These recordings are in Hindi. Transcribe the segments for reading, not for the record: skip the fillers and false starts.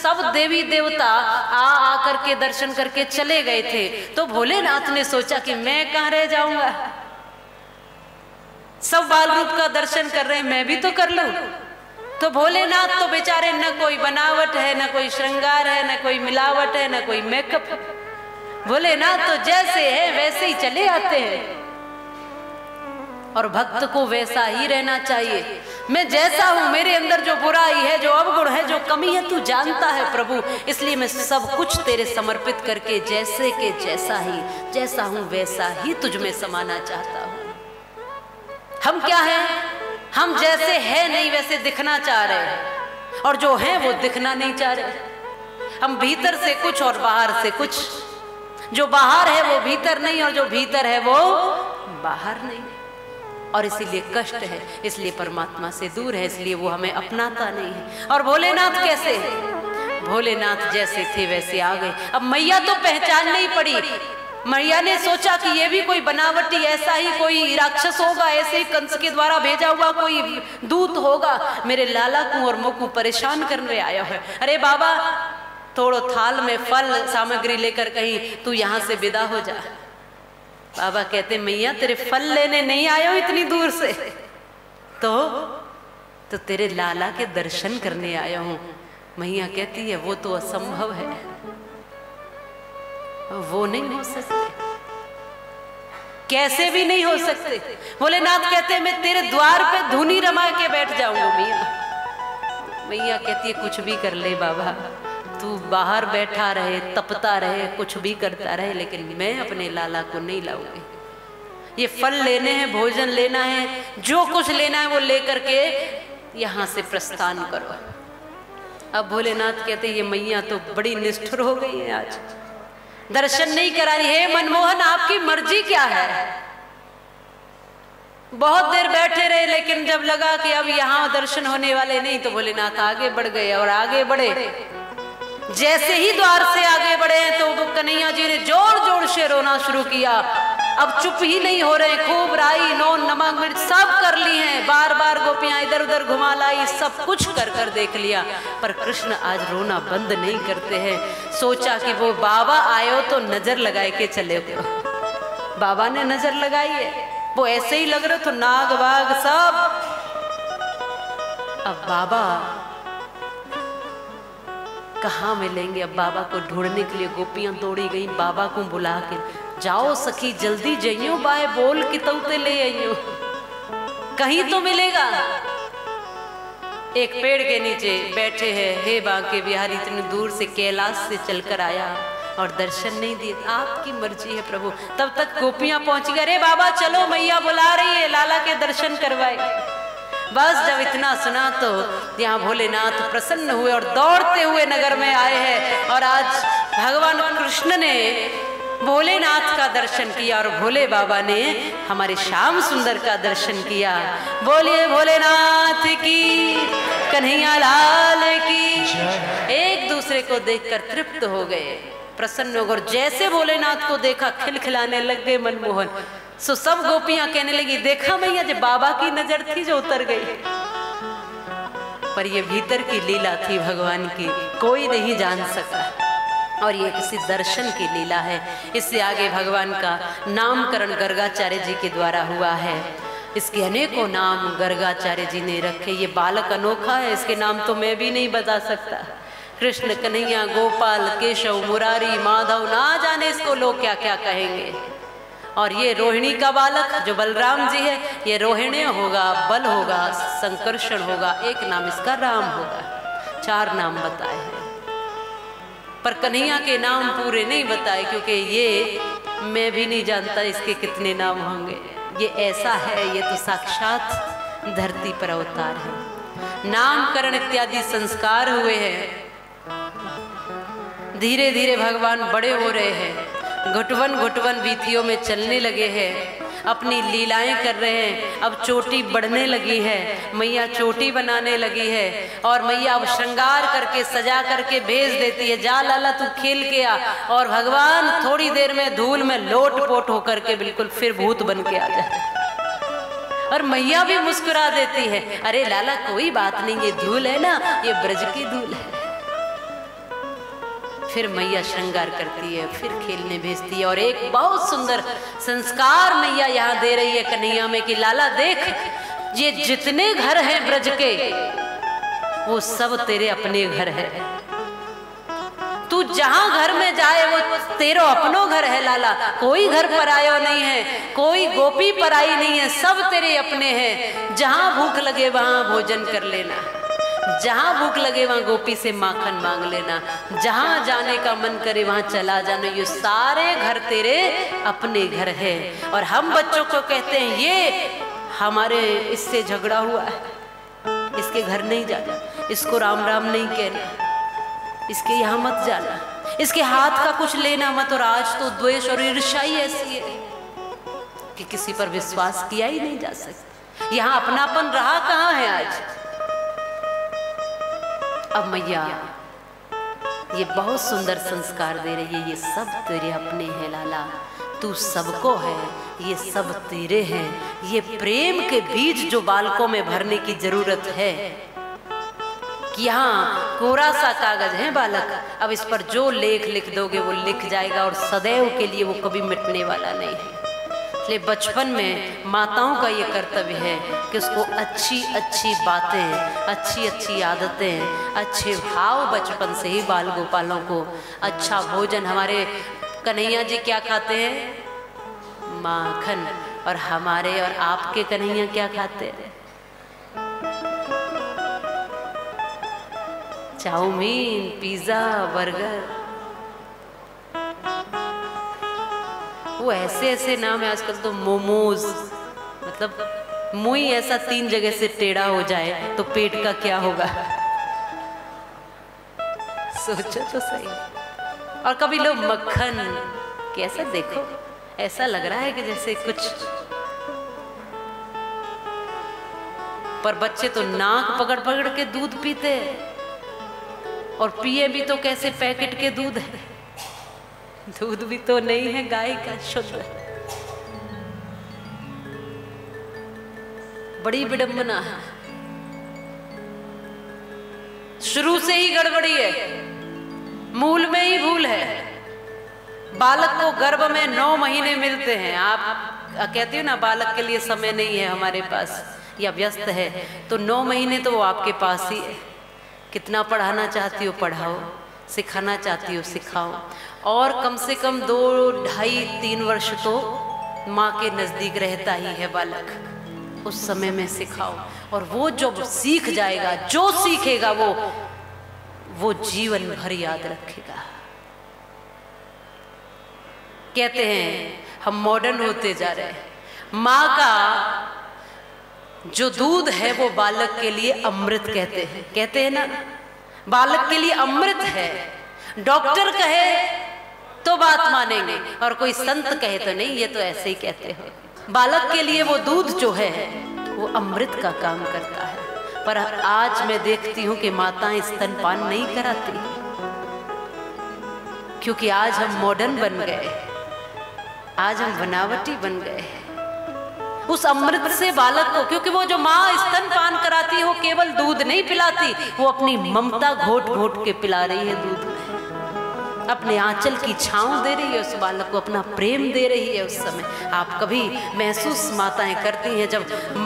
सब देवी देवता आकर के दर्शन करके चले गए थे, तो भोलेनाथ ने सोचा कि मैं कहाँ रह जाऊंगा, सब बाल रूप का दर्शन कर रहे हैं, मैं भी तो कर लूं। तो भोलेनाथ तो बेचारे न कोई बनावट है, न कोई श्रृंगार है, न कोई मिलावट है, न कोई मेकअप। भोलेनाथ तो जैसे है वैसे ही चले आते हैं, और भक्त को वैसा ही रहना चाहिए। मैं जैसा हूं, मेरे अंदर जो बुराई है, जो अवगुण है, जो कमी है, तू जानता है प्रभु, इसलिए मैं सब कुछ तेरे समर्पित करके जैसे के जैसा हूं वैसा ही तुझ में समाना चाहता हूं। हम क्या हैं? हम जैसे है नहीं वैसे दिखना चाह रहे हैं, और जो है वो दिखना नहीं चाह रहे। हम भीतर से कुछ और बाहर से कुछ, जो बाहर है वो भीतर नहीं, और जो भीतर है वो बाहर नहीं, और इसीलिए कष्ट है, इसलिए परमात्मा से दूर है, इसलिए वो हमें अपनाता नहीं है। और भोलेनाथ कैसे? भोलेनाथ जैसे थे वैसे आ गए। अब मैया तो पहचान नहीं पड़ी। मैया ने सोचा कि ये भी कोई बनावटी, ऐसा ही कोई राक्षस होगा, ऐसे ही कंस के द्वारा भेजा हुआ कोई दूत होगा, मेरे लाला को और मोको परेशान करने आया है। अरे बाबा, थोड़ो थाल में फल सामग्री लेकर कहीं तू यहाँ से विदा हो जा। बाबा कहते मैया तेरे फल लेने नहीं आया हूं इतनी दूर से, तो तेरे लाला के दर्शन करने आया हूं। मैया कहती है वो तो असंभव है, वो नहीं हो सकते, कैसे भी नहीं हो सकते। भोलेनाथ कहते मैं तेरे द्वार पे धुनी रमा के बैठ जाऊंगा। मैया कहती है कुछ भी कर ले बाबा, तू बाहर बैठा रहे, तपता रहे, कुछ भी करता रहे, लेकिन मैं अपने लाला को नहीं लाऊंगी। ये फल लेने हैं, भोजन लेना है, जो कुछ लेना है वो लेकर के यहाँ से प्रस्थान करो। अब भोलेनाथ कहते ये मैया तो बड़ी निष्ठुर हो गई है, आज दर्शन नहीं करा रही। हे मनमोहन, आपकी मर्जी क्या है? बहुत देर बैठे रहे, लेकिन जब लगा कि अब यहाँ दर्शन होने वाले नहीं, तो भोलेनाथ आगे बढ़ गए, और आगे बढ़े। जैसे ही द्वार से आगे बढ़े तो कन्हैया जी ने जोर जोर से रोना शुरू किया। अब चुप ही नहीं हो रहे, खूब राई, नोन, नमक, मिर्च सब कर ली हैं, बार बार गोपियां इधर उधर घुमा लाई, सब कुछ कर कर देख लिया, पर कृष्ण आज रोना बंद नहीं करते हैं। सोचा कि वो बाबा आयो तो नजर लगाए के चले गए। बाबा ने नजर लगाई है, वो ऐसे ही लग रहे तो नाग वाग सब। अब बाबा कहाँ मिलेंगे? अब बाबा को ढूंढने के लिए गोपियां दौड़ी गई, बाबा को बुला के, जाओ सखी जल्दी जाइयो, बाय बोल कि तौते ले आइयो, कहीं तो मिलेगा। एक पेड़ के नीचे बैठे हैं, हे बांके बिहारी, इतनी दूर से कैलाश से चलकर आया और दर्शन नहीं दिए, आपकी मर्जी है प्रभु। तब तक गोपियां पहुंच गए, अरे बाबा चलो मैया बुला रही है, लाला के दर्शन करवाए। बस जब इतना सुना तो यहाँ भोलेनाथ प्रसन्न हुए और दौड़ते हुए नगर में आए हैं। और आज भगवान कृष्ण ने भोलेनाथ का दर्शन किया और भोले बाबा ने हमारे श्याम सुंदर का दर्शन किया। बोलिए भोलेनाथ की, कन्हैया लाल की। एक दूसरे को देखकर तृप्त हो गए, प्रसन्न हो गए। जैसे भोलेनाथ को देखा खिलखिलाने लग गए मनमोहन। सो सब गोपियां कहने लगी, देखा मैया जब बाबा की नजर थी जो उतर गई। पर ये भीतर की लीला थी भगवान की, कोई नहीं जान सका, और ये किसी दर्शन की लीला है। इससे आगे भगवान का नामकरण गर्गाचार्य जी के द्वारा हुआ है। इसके अनेकों नाम गर्गाचार्य जी ने रखे। ये बालक अनोखा है, इसके नाम तो मैं भी नहीं बता सकता। कृष्ण, कन्हैया, गोपाल, केशव, मुरारी, माधव, ना जाने इसको लोग क्या क्या कहेंगे। और ये रोहिणी का बालक जो बलराम जी है, ये रोहिणी होगा, बल होगा, संकर्षण होगा, एक नाम इसका राम होगा। 4 नाम बताए हैं, पर कन्हैया के नाम पूरे नहीं बताए, क्योंकि ये मैं भी नहीं जानता इसके कितने नाम होंगे। ये ऐसा है, ये तो साक्षात धरती पर अवतार है। नामकरण इत्यादि संस्कार हुए हैं। धीरे धीरे भगवान बड़े हो रहे हैं, घुटवन घुटवन वीथियों में चलने लगे हैं, अपनी लीलाएं कर रहे हैं। अब चोटी बढ़ने लगी है, मैया चोटी बनाने लगी है, और मैया अब श्रृंगार करके सजा करके भेज देती है, जा लाला तू खेल के आ। और भगवान थोड़ी देर में धूल में लोट पोट होकर के बिल्कुल फिर भूत बन के आ जाते। और मैया भी मुस्कुरा देती है, अरे लाला कोई बात नहीं, ये धूल है ना, ये ब्रज की धूल है। फिर मैया श्रृंगार करती है, फिर खेलने भेजती है। और एक बहुत सुंदर संस्कार मैया यहाँ दे रही है कन्हैया में कि लाला देख, ये जितने घर हैं ब्रज के वो सब तेरे अपने घर है। तू जहां घर में जाए वो तेरो अपनो घर है लाला, कोई घर परायो नहीं है, कोई गोपी पराई नहीं है, सब तेरे अपने हैं। जहां भूख लगे वहां भोजन कर लेना, जहां भूख लगे वहां गोपी से माखन मांग लेना, जहां जाने का मन करे वहां चला जाना, ये सारे घर तेरे अपने घर है। और हम बच्चों को कहते हैं ये हमारे इससे झगड़ा हुआ है, इसके घर नहीं जाना, इसको राम राम नहीं कहना, इसके यहाँ मत जाना, इसके हाथ का कुछ लेना मत। और आज तो द्वेष और ईर्ष्या ही ऐसी है कि किसी पर विश्वास किया ही नहीं जा सकता। यहाँ अपनापन रहा कहाँ है आज। अब मैया ये बहुत सुंदर संस्कार दे रही है, ये सब तेरे अपने हैं लाला, तू सबको है, ये सब तेरे हैं। ये प्रेम के बीज जो बालकों में भरने की जरूरत है कि यहाँ कोरा सा कागज है बालक, अब इस पर जो लेख लिख दोगे वो लिख जाएगा और सदैव के लिए वो कभी मिटने वाला नहीं है। इसलिए बचपन में माताओं का ये कर्तव्य है कि उसको अच्छी अच्छी बातें, अच्छी अच्छी आदतें, अच्छे भाव बचपन से ही बाल गोपालों को, अच्छा भोजन। हमारे कन्हैया जी क्या खाते हैं? माखन। और हमारे और आपके कन्हैया क्या खाते हैं? Chowmein, pizza, burger. वो ऐसे ऐसे नाम है आजकल तो, मोमोज। मतलब मुंह ही ऐसा 3 जगह से टेढ़ा हो जाए तो पेट का क्या होगा? सोचो तो सही। और कभी लोग मक्खन, कैसा देखो, ऐसा लग रहा है कि जैसे कुछ, पर बच्चे तो नाक पकड़ पकड़ के दूध पीते हैं, और पिए भी तो कैसे पैकेट के दूध है, दूध भी तो नहीं है गाय का शुद्ध। बड़ी विडंबना है, शुरू से ही गड़बड़ी है, मूल में ही भूल है। बालक को गर्भ में 9 महीने मिलते हैं। आप कहती हो ना बालक के लिए समय नहीं है हमारे पास या व्यस्त है, तो 9 महीने तो वो आपके पास ही है। कितना पढ़ाना चाहती हो पढ़ाओ, सिखाना चाहती हो सिखाओ, और कम से कम 2, 2.5, 3 वर्ष तो माँ के नज़दीक रहता ही है बालक। उस समय में सिखाओ, और वो जब सीख जाएगा, जो सीखेगा वो जीवन भर याद रखेगा। कहते हैं हम मॉडर्न होते जा रहे हैं। माँ का जो दूध है वो बालक के लिए अमृत कहते हैं ना, बालक के लिए अमृत है। डॉक्टर कहे तो बात मानेंगे, और कोई संत कहे तो नहीं, ये तो ऐसे ही कहते हो। बालक के लिए वो दूध जो है वो अमृत का काम करता है। पर आज मैं देखती हूँ कि माताएं स्तनपान नहीं कराती, क्योंकि आज हम मॉडर्न बन गए, आज हम बनावटी बन गए उस अमृत से बालक को। क्योंकि वो जो माँ स्तनपान कराती है वो केवल दूध नहीं पिलाती, वो अपनी ममता घोट घोट के पिला रही है दूध में, अपने आंचल की छांव दे रही है उस बालक को, अपना प्रेम दे रही है उस समय। आप कभी महसूस माताएं करती हैं जब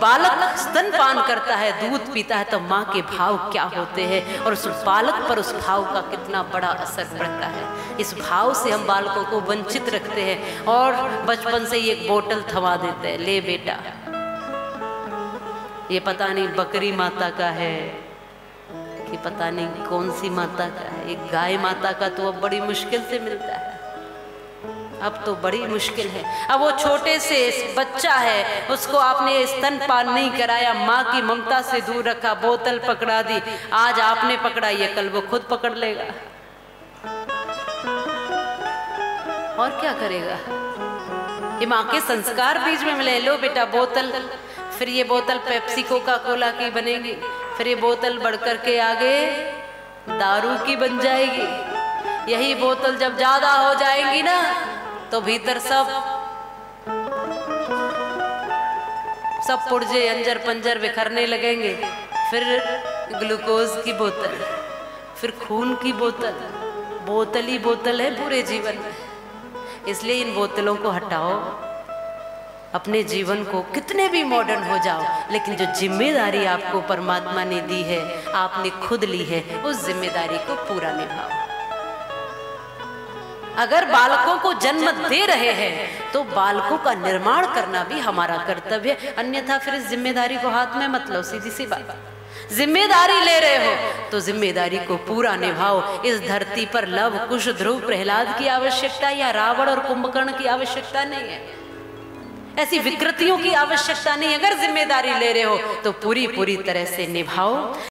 बालक स्तनपान करता है, दूध पीता है, तो माँ के भाव क्या होते हैं और उस बालक पर उस भाव का कितना बड़ा असर पड़ता है। इस भाव से हम बालकों को वंचित रखते हैं और बचपन से ही एक बोतल थमा देते हैं, ले बेटा ये पता नहीं बकरी माता का है कि पता नहीं कौन सी माता का है। एक गाय माता का तो अब बड़ी मुश्किल से मिलता है, अब तो बड़ी मुश्किल है। अब वो छोटे से बच्चा है, उसको आपने स्तनपान नहीं कराया, माँ की ममता से दूर रखा, बोतल पकड़ा दी। आज आपने पकड़ा, ये कल वो खुद पकड़ लेगा, और क्या करेगा। ये माँ के संस्कार बीच में मिले। लो बेटा बोतल, फिर ये बोतल पेप्सी कोका कोला की बनेगी, फिर ये बोतल बढ़कर के आगे दारू की बन जाएगी। यही बोतल जब ज्यादा हो जाएगी ना तो भीतर सब पुर्जे अंजर पंजर बिखरने लगेंगे। फिर ग्लूकोज की बोतल, फिर खून की बोतल, बोतल ही बोतल है पूरे जीवन में। इसलिए इन बोतलों को हटाओ, अपने जीवन को कितने भी मॉडर्न हो जाओ, लेकिन जो जिम्मेदारी आपको परमात्मा ने दी है, आपने खुद ली है, उस जिम्मेदारी को पूरा निभाओ। अगर बालकों को जन्म दे रहे हैं तो बालकों का निर्माण करना भी हमारा कर्तव्य है, अन्यथा फिर इस जिम्मेदारी को हाथ में मत लो। सीधी सी बात, जिम्मेदारी ले रहे हो तो जिम्मेदारी को पूरा निभाओ। इस धरती पर लव, कुश, ध्रुव, प्रहलाद की आवश्यकता या रावण और कुंभकर्ण की आवश्यकता नहीं है, ऐसी विकृतियों की आवश्यकता नहीं। अगर जिम्मेदारी ले रहे हो तो पूरी तरह से निभाओ।